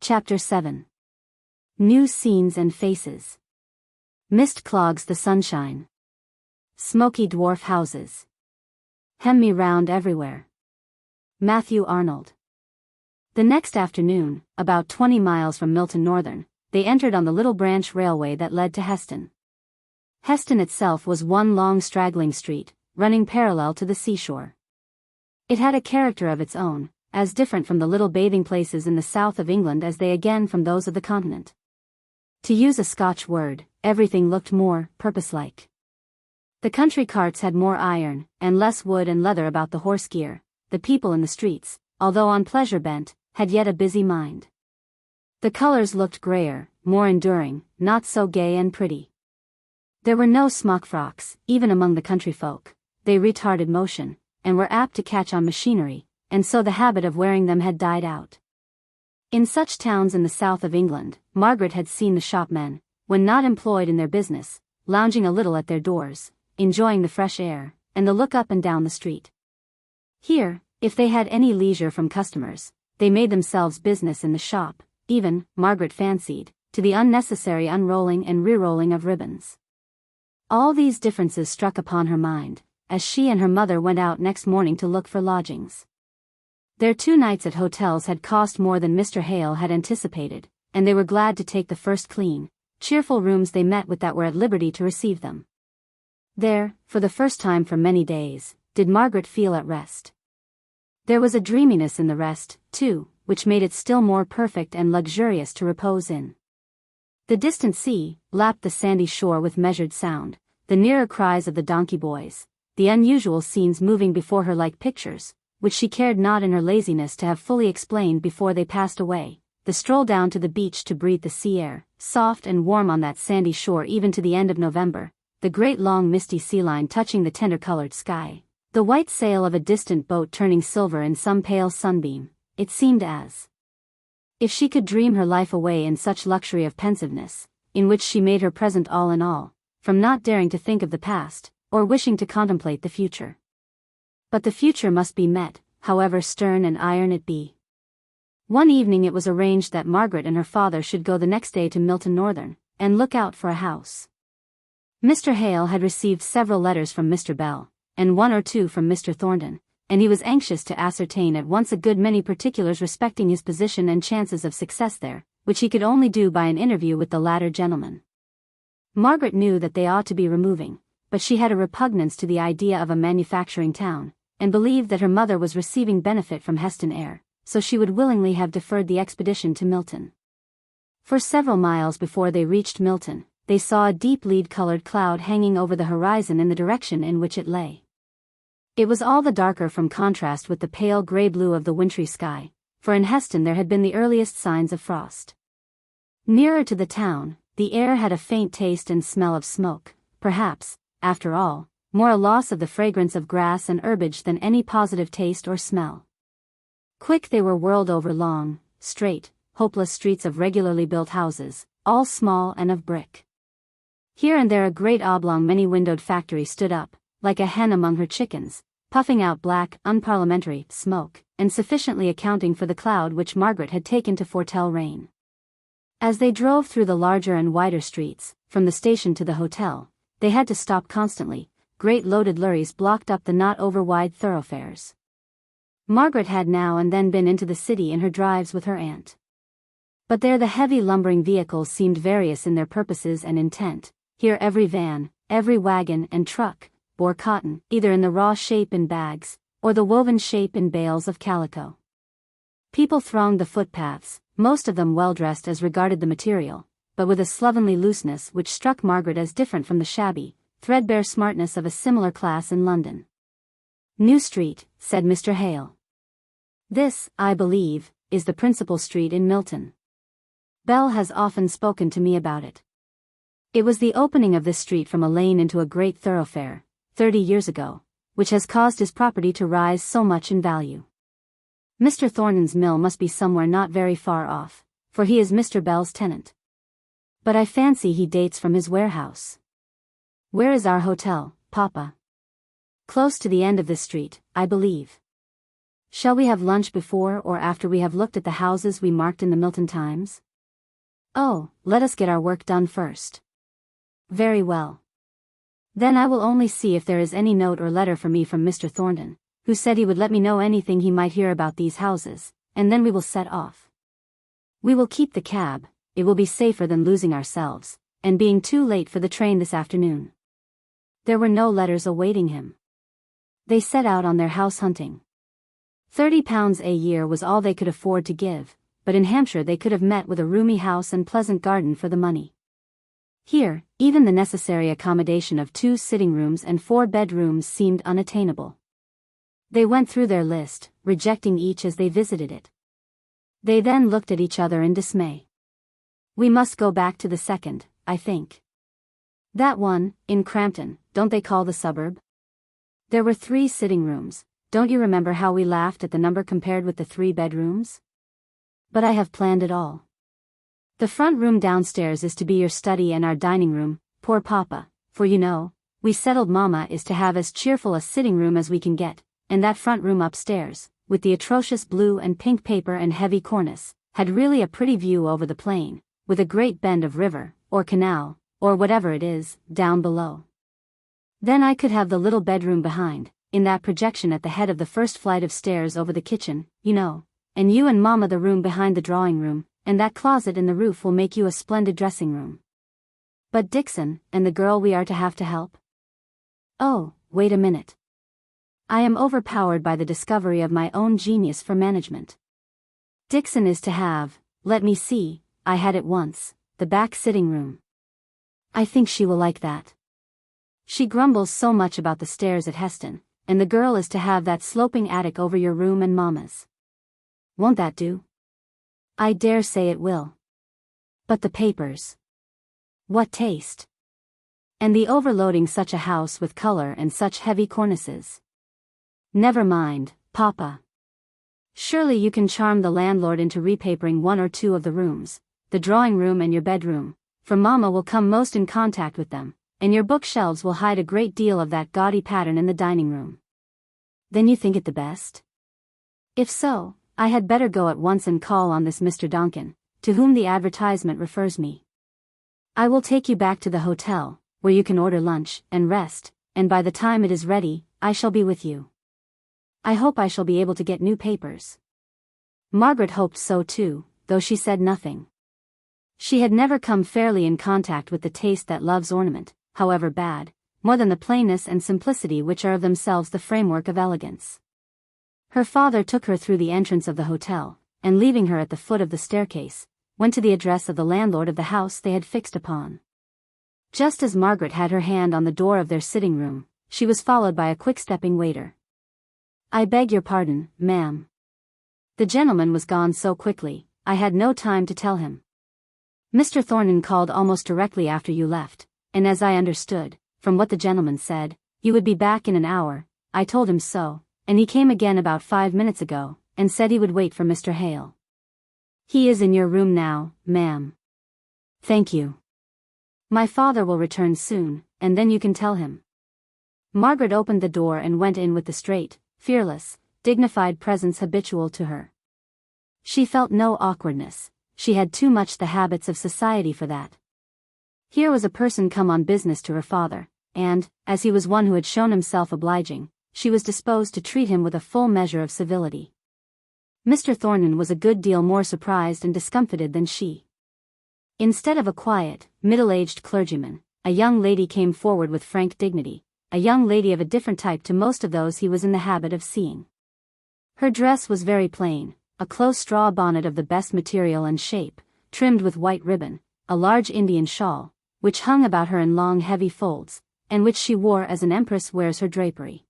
Chapter 7. New Scenes and Faces. Mist clogs the sunshine. Smoky dwarf houses. Hem me round everywhere. Matthew Arnold. The next afternoon, about 20 miles from Milton Northern, they entered on the little branch railway that led to Helstone. Helstone itself was one long straggling street, running parallel to the seashore. It had a character of its own, as different from the little bathing places in the south of England as they again from those of the continent. To use a Scotch word, everything looked more purpose-like. The country carts had more iron, and less wood and leather about the horse gear. The people in the streets, although on pleasure bent, had yet a busy mind. The colors looked grayer, more enduring, not so gay and pretty. There were no smock frocks, even among the country folk. They retarded motion, and were apt to catch on machinery, and so the habit of wearing them had died out. In such towns in the south of England, Margaret had seen the shopmen, when not employed in their business, lounging a little at their doors, enjoying the fresh air, and the look up and down the street. Here, if they had any leisure from customers, they made themselves business in the shop, even, Margaret fancied, to the unnecessary unrolling and re-rolling of ribbons. All these differences struck upon her mind, as she and her mother went out next morning to look for lodgings. Their 2 nights at hotels had cost more than Mr. Hale had anticipated, and they were glad to take the first clean, cheerful rooms they met with that were at liberty to receive them. There, for the first time for many days, did Margaret feel at rest. There was a dreaminess in the rest, too, which made it still more perfect and luxurious to repose in. The distant sea lapped the sandy shore with measured sound, the nearer cries of the donkey boys, the unusual scenes moving before her like pictures, which she cared not in her laziness to have fully explained before they passed away, the stroll down to the beach to breathe the sea air, soft and warm on that sandy shore even to the end of November, the great long misty sea line touching the tender-colored sky, the white sail of a distant boat turning silver in some pale sunbeam. It seemed as if she could dream her life away in such luxury of pensiveness, in which she made her present all in all, from not daring to think of the past, or wishing to contemplate the future. But the future must be met, however stern and iron it be. One evening it was arranged that Margaret and her father should go the next day to Milton Northern, and look out for a house. Mr. Hale had received several letters from Mr. Bell, and 1 or 2 from Mr. Thornton, and he was anxious to ascertain at once a good many particulars respecting his position and chances of success there, which he could only do by an interview with the latter gentleman. Margaret knew that they ought to be removing, but she had a repugnance to the idea of a manufacturing town, and believed that her mother was receiving benefit from Helstone air, so she would willingly have deferred the expedition to Milton. For several miles before they reached Milton, they saw a deep lead-colored cloud hanging over the horizon in the direction in which it lay. It was all the darker from contrast with the pale gray blue of the wintry sky, for in Helstone there had been the earliest signs of frost. Nearer to the town, the air had a faint taste and smell of smoke, perhaps, after all, more a loss of the fragrance of grass and herbage than any positive taste or smell. Quick they were whirled over long, straight, hopeless streets of regularly built houses, all small and of brick. Here and there a great oblong many-windowed factory stood up, like a hen among her chickens, puffing out black, unparliamentary smoke, and sufficiently accounting for the cloud which Margaret had taken to foretell rain. As they drove through the larger and wider streets, from the station to the hotel, they had to stop constantly. Great loaded lorries blocked up the not over-wide thoroughfares. Margaret had now and then been into the city in her drives with her aunt. But there the heavy lumbering vehicles seemed various in their purposes and intent. Here every van, every wagon and truck, bore cotton, either in the raw shape in bags, or the woven shape in bales of calico. People thronged the footpaths, most of them well-dressed as regarded the material, but with a slovenly looseness which struck Margaret as different from the shabby, threadbare smartness of a similar class in London. New Street, said Mr. Hale. This, I believe, is the principal street in Milton. Bell has often spoken to me about it. It was the opening of this street from a lane into a great thoroughfare, 30 years ago, which has caused his property to rise so much in value. Mr. Thornton's mill must be somewhere not very far off, for he is Mr. Bell's tenant. But I fancy he dates from his warehouse. Where is our hotel, Papa? Close to the end of this street, I believe. Shall we have lunch before or after we have looked at the houses we marked in the Milton Times? Oh, let us get our work done first. Very well. Then I will only see if there is any note or letter for me from Mr. Thornton, who said he would let me know anything he might hear about these houses, and then we will set off. We will keep the cab, it will be safer than losing ourselves, and being too late for the train this afternoon. There were no letters awaiting him. They set out on their house hunting. £30 a year was all they could afford to give, but in Hampshire they could have met with a roomy house and pleasant garden for the money. Here, even the necessary accommodation of 2 sitting rooms and 4 bedrooms seemed unattainable. They went through their list, rejecting each as they visited it. They then looked at each other in dismay. We must go back to the second, I think. That one, in Crampton, don't they call the suburb? There were 3 sitting rooms. Don't you remember how we laughed at the number compared with the 3 bedrooms? But I have planned it all. The front room downstairs is to be your study and our dining room, poor Papa, for you know, we settled Mama is to have as cheerful a sitting room as we can get, and that front room upstairs, with the atrocious blue and pink paper and heavy cornice, had really a pretty view over the plain, with a great bend of river, or canal, or whatever it is, down below. Then I could have the little bedroom behind, in that projection at the head of the first flight of stairs over the kitchen, you know, and you and Mama the room behind the drawing room, and that closet in the roof will make you a splendid dressing room. But Dixon, and the girl we are to help? Oh, wait a minute. I am overpowered by the discovery of my own genius for management. Dixon is to have, let me see, I had it once, the back sitting room. I think she will like that. She grumbles so much about the stairs at Helstone, and the girl is to have that sloping attic over your room and Mama's. Won't that do? I dare say it will. But the papers. What taste! And the overloading such a house with color and such heavy cornices. Never mind, Papa. Surely you can charm the landlord into repapering 1 or 2 of the rooms, the drawing room and your bedroom, for Mama will come most in contact with them, and your bookshelves will hide a great deal of that gaudy pattern in the dining room. Then you think it the best? If so, I had better go at once and call on this Mr. Donkin, to whom the advertisement refers me. I will take you back to the hotel, where you can order lunch and rest, and by the time it is ready, I shall be with you. I hope I shall be able to get new papers. Margaret hoped so too, though she said nothing. She had never come fairly in contact with the taste that loves ornament, however bad, more than the plainness and simplicity which are of themselves the framework of elegance. Her father took her through the entrance of the hotel, and leaving her at the foot of the staircase, went to the address of the landlord of the house they had fixed upon. Just as Margaret had her hand on the door of their sitting room, she was followed by a quick-stepping waiter. I beg your pardon, ma'am. The gentleman was gone so quickly, I had no time to tell him. Mr. Thornton called almost directly after you left, and as I understood, from what the gentleman said, you would be back in an hour. I told him so, and he came again about 5 minutes ago, and said he would wait for Mr. Hale. He is in your room now, ma'am. Thank you. My father will return soon, and then you can tell him. Margaret opened the door and went in with the straight, fearless, dignified presence habitual to her. She felt no awkwardness, she had too much the habits of society for that. Here was a person come on business to her father, and, as he was one who had shown himself obliging, she was disposed to treat him with a full measure of civility. Mr. Thornton was a good deal more surprised and discomfited than she. Instead of a quiet, middle-aged clergyman, a young lady came forward with frank dignity, a young lady of a different type to most of those he was in the habit of seeing. Her dress was very plain, a close straw bonnet of the best material and shape, trimmed with white ribbon, a large Indian shawl, which hung about her in long heavy folds, and which she wore as an empress wears her drapery.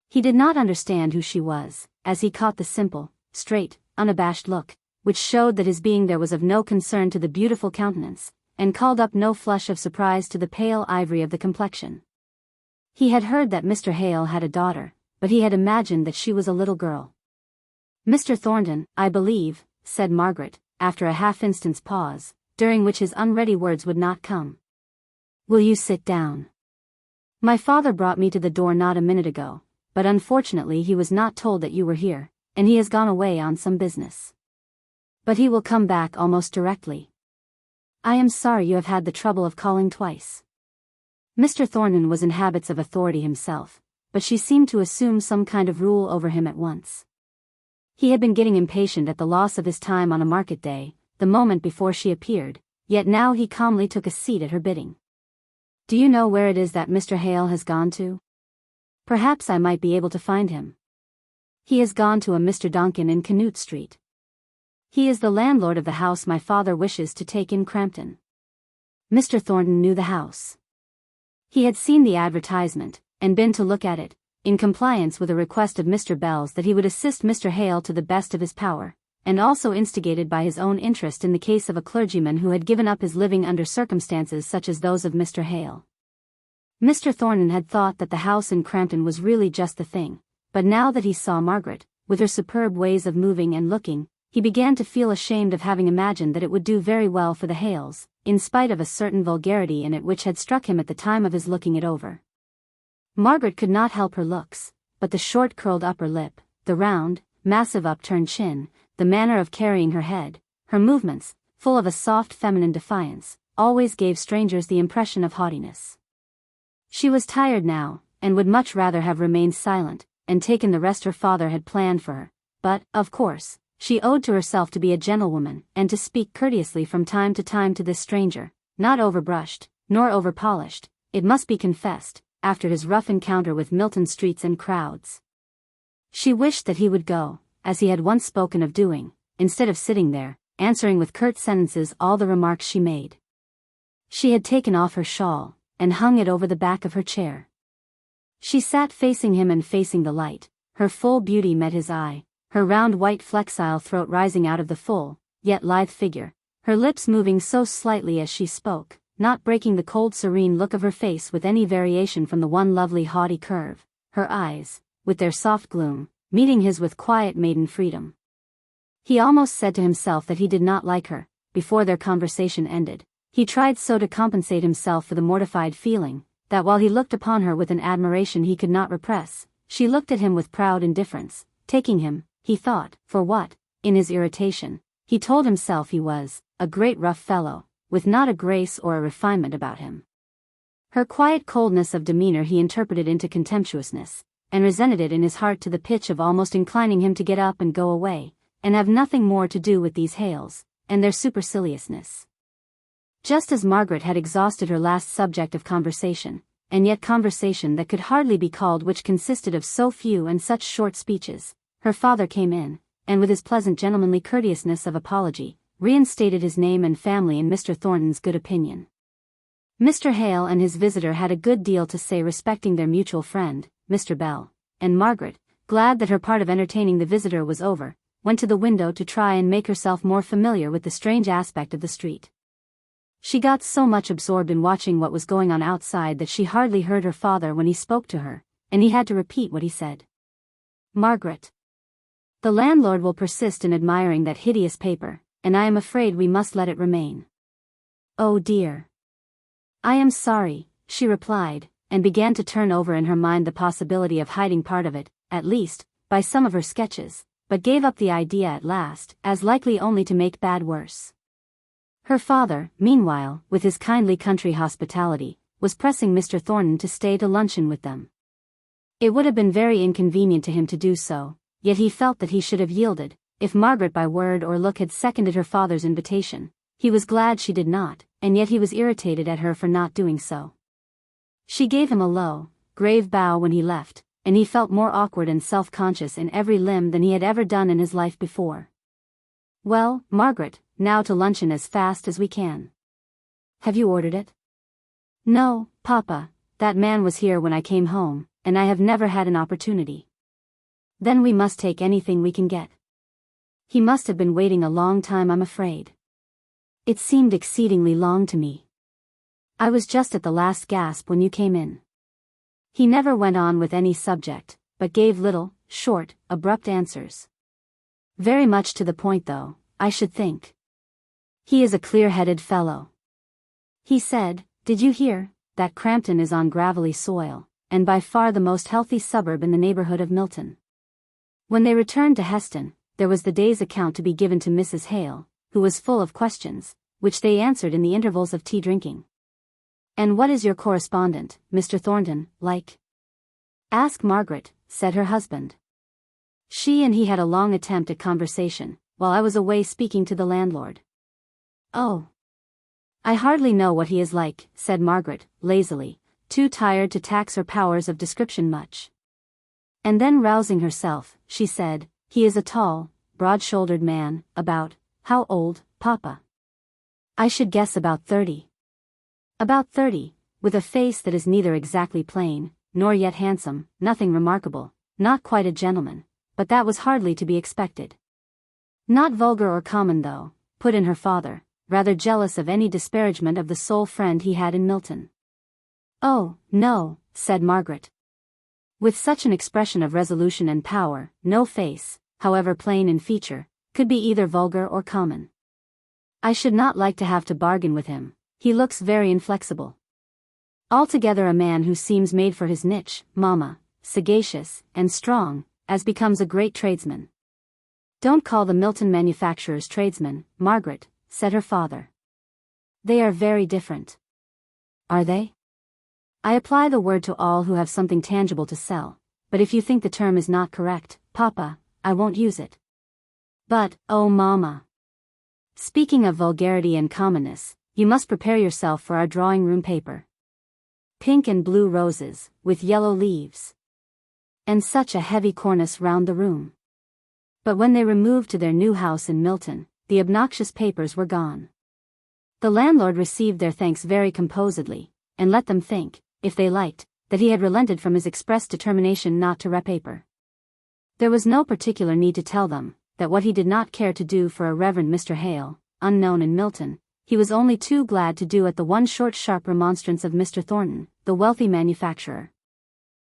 He did not understand who she was, as he caught the simple, straight, unabashed look, which showed that his being there was of no concern to the beautiful countenance, and called up no flush of surprise to the pale ivory of the complexion. He had heard that Mr. Hale had a daughter, but he had imagined that she was a little girl. Mr. Thornton, I believe, said Margaret, after a half-instant's pause, during which his unready words would not come. Will you sit down? My father brought me to the door not a minute ago, but unfortunately he was not told that you were here, and he has gone away on some business. But he will come back almost directly. I am sorry you have had the trouble of calling twice. Mr. Thornton was in habits of authority himself, but she seemed to assume some kind of rule over him at once. He had been getting impatient at the loss of his time on a market day, the moment before she appeared, yet now he calmly took a seat at her bidding. Do you know where it is that Mr. Hale has gone to? Perhaps I might be able to find him. He has gone to a Mr. Donkin in Canute Street. He is the landlord of the house my father wishes to take in Crampton. Mr. Thornton knew the house. He had seen the advertisement, and been to look at it, in compliance with a request of Mr. Bell's that he would assist Mr. Hale to the best of his power, and also instigated by his own interest in the case of a clergyman who had given up his living under circumstances such as those of Mr. Hale. Mr. Thornton had thought that the house in Crampton was really just the thing, but now that he saw Margaret, with her superb ways of moving and looking, he began to feel ashamed of having imagined that it would do very well for the Hales, in spite of a certain vulgarity in it which had struck him at the time of his looking it over. Margaret could not help her looks, but the short curled upper lip, the round, massive upturned chin, the manner of carrying her head, her movements, full of a soft feminine defiance, always gave strangers the impression of haughtiness. She was tired now, and would much rather have remained silent, and taken the rest her father had planned for her, but, of course, she owed to herself to be a gentlewoman, and to speak courteously from time to time to this stranger, not overbrushed, nor overpolished, it must be confessed, after his rough encounter with Milton streets and crowds. She wished that he would go, as he had once spoken of doing, instead of sitting there, answering with curt sentences all the remarks she made. She had taken off her shawl, and hung it over the back of her chair. She sat facing him and facing the light, her full beauty met his eye, her round white flexile throat rising out of the full, yet lithe figure, her lips moving so slightly as she spoke, not breaking the cold serene look of her face with any variation from the one lovely haughty curve, her eyes, with their soft gloom, meeting his with quiet maiden freedom. He almost said to himself that he did not like her. Before their conversation ended, he tried so to compensate himself for the mortified feeling, that while he looked upon her with an admiration he could not repress, she looked at him with proud indifference, taking him, he thought, for what, in his irritation, he told himself he was, a great rough fellow, with not a grace or a refinement about him. Her quiet coldness of demeanor he interpreted into contemptuousness, and resented it in his heart to the pitch of almost inclining him to get up and go away, and have nothing more to do with these Hales, and their superciliousness. Just as Margaret had exhausted her last subject of conversation, and yet conversation that could hardly be called which consisted of so few and such short speeches, her father came in, and with his pleasant gentlemanly courteousness of apology, reinstated his name and family in Mr. Thornton's good opinion. Mr. Hale and his visitor had a good deal to say respecting their mutual friend, Mr. Bell, and Margaret, glad that her part of entertaining the visitor was over, went to the window to try and make herself more familiar with the strange aspect of the street. She got so much absorbed in watching what was going on outside that she hardly heard her father when he spoke to her, and he had to repeat what he said. Margaret. The landlord will persist in admiring that hideous paper, and I am afraid we must let it remain. Oh dear. I am sorry, she replied, and began to turn over in her mind the possibility of hiding part of it, at least, by some of her sketches, but gave up the idea at last, as likely only to make bad worse. Her father, meanwhile, with his kindly country hospitality, was pressing Mr. Thornton to stay to luncheon with them. It would have been very inconvenient to him to do so, yet he felt that he should have yielded, if Margaret by word or look had seconded her father's invitation. He was glad she did not, and yet he was irritated at her for not doing so. She gave him a low, grave bow when he left, and he felt more awkward and self-conscious in every limb than he had ever done in his life before. Well, Margaret, now to luncheon as fast as we can. Have you ordered it? No, Papa, that man was here when I came home, and I have never had an opportunity. Then we must take anything we can get. He must have been waiting a long time, I'm afraid. It seemed exceedingly long to me. I was just at the last gasp when you came in. He never went on with any subject, but gave little, short, abrupt answers. Very much to the point though, I should think. He is a clear-headed fellow. He said, did you hear, that Crampton is on gravelly soil, and by far the most healthy suburb in the neighborhood of Milton. When they returned to Helstone, there was the day's account to be given to Mrs. Hale, who was full of questions, which they answered in the intervals of tea drinking. "And what is your correspondent, Mr. Thornton, like?" "Ask Margaret," said her husband. "She and he had a long attempt at conversation, while I was away speaking to the landlord." "Oh. I hardly know what he is like," said Margaret, lazily, too tired to tax her powers of description much. And then rousing herself, she said, "He is a tall, broad-shouldered man, about, how old, Papa?" "I should guess about 30. "About 30, with a face that is neither exactly plain, nor yet handsome, nothing remarkable, not quite a gentleman, but that was hardly to be expected." "Not vulgar or common though," put in her father, rather jealous of any disparagement of the sole friend he had in Milton. "Oh, no," said Margaret. With such an expression of resolution and power, no face, however plain in feature, could be either vulgar or common. "I should not like to have to bargain with him, he looks very inflexible. Altogether a man who seems made for his niche, Mamma, sagacious, and strong, as becomes a great tradesman." "Don't call the Milton manufacturers tradesmen, Margaret," said her father. "They are very different." "Are they?" "I apply the word to all who have something tangible to sell, but if you think the term is not correct, Papa, I won't use it." "But, oh Mamma! Speaking of vulgarity and commonness, you must prepare yourself for our drawing-room paper. Pink and blue roses, with yellow leaves. And such a heavy cornice round the room." But when they removed to their new house in Milton, the obnoxious papers were gone. The landlord received their thanks very composedly, and let them think, if they liked, that he had relented from his express determination not to repaper. There was no particular need to tell them, that what he did not care to do for a Reverend Mr. Hale, unknown in Milton, he was only too glad to do at the one short sharp remonstrance of Mr. Thornton, the wealthy manufacturer,